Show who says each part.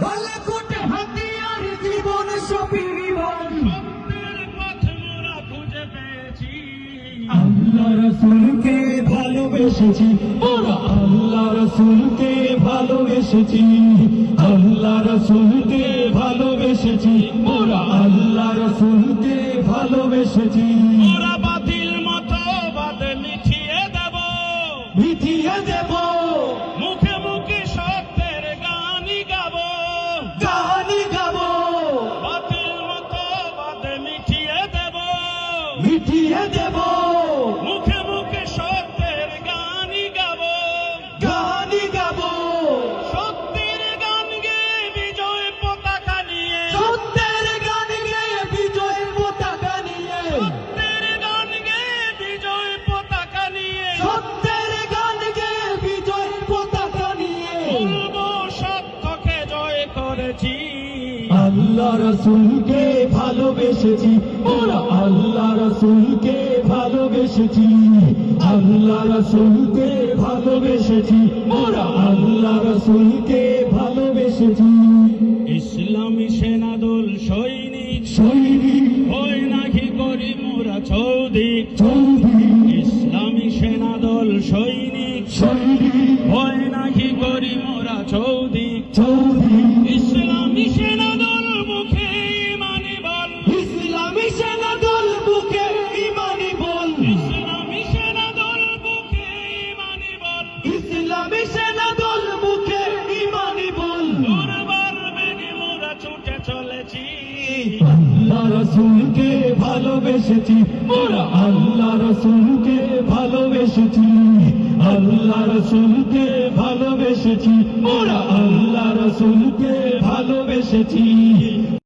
Speaker 1: গলা কোটে হাতিয়ার জীবন সপিবন
Speaker 2: সত্যের পথ মোরা খুঁজে পেয়েছি।
Speaker 1: আল্লাহ রাসূলকে ভালোবেসেছি ওরা আল্লাহ রাসূলকে ভালোবেসেছি আল্লাহ রাসূলকে ভালোবেসেছি ওরা আল্লাহ রাসূলকে ভালোবেসেছি
Speaker 2: মোরা বাতিল মতবাদ মিঠিয়ে দেব,
Speaker 1: মিটিয়ে দেব
Speaker 2: মুখে মুখে সত্যের গানই গাব।
Speaker 1: গানি গাবো
Speaker 2: বাতিল মতবাদ মিঠিয়ে দেব,
Speaker 1: মিটিয়ে দেব
Speaker 2: মুখে মুখে সত্যের গানই গাব।
Speaker 1: গানি গাবো
Speaker 2: সত্যের গান গেয়ে বিজয় পতাকা নিয়ে,
Speaker 1: সত্যের গান গেয়ে বিজয় পতাকা নিয়ে
Speaker 2: সত্যের গান গেয়ে বিজয় পতাকা নিয়ে
Speaker 1: সত্যের গান গেয়ে বিজয় পতাকা নিয়ে
Speaker 2: বলবো সত্যকে জয় করেছি।
Speaker 1: আল্লাহ রাসূলকে ভালোবেসেছি ওরা আল্লাহ রাসূলকে ভালোবেসেছি আল্লাহ রাসূলকে ভালোবেসেছি ওরা আল্লাহ রাসূলকে ভালোবেসেছি
Speaker 2: ইসলামী সেনাদল সৈনিক
Speaker 1: সৈনিক
Speaker 2: হয় নাকি করি মোরা চৌদিক।
Speaker 1: চৌধুরী
Speaker 2: ইসলামী সেনাদল সৈনিক
Speaker 1: সৈনিক
Speaker 2: হয় নাকি করি মোরা চৌদিক।
Speaker 1: চৌধুরী
Speaker 2: ইসলামী সেনাদল মুখে ইমানি বল,
Speaker 1: ইসলামী সেনাদল বুকে ইমানি বল
Speaker 2: ইসলামী সেনাদল মুখে ইমানি বল।
Speaker 1: ইসলামী সেনাদল বুকে ইমানি বল
Speaker 2: দুর্বার বেগে মোরা ছুটে চলেছি।
Speaker 1: আল্লাহ রাসূলকে ভালোবেসেছি ওরা আল্লাহ রাসূলকে ভালোবেসেছি আল্লাহ রাসূলকে ভালোবেসেছি ওরা আল্লাহ রাসূলকে ভালোবেসেছি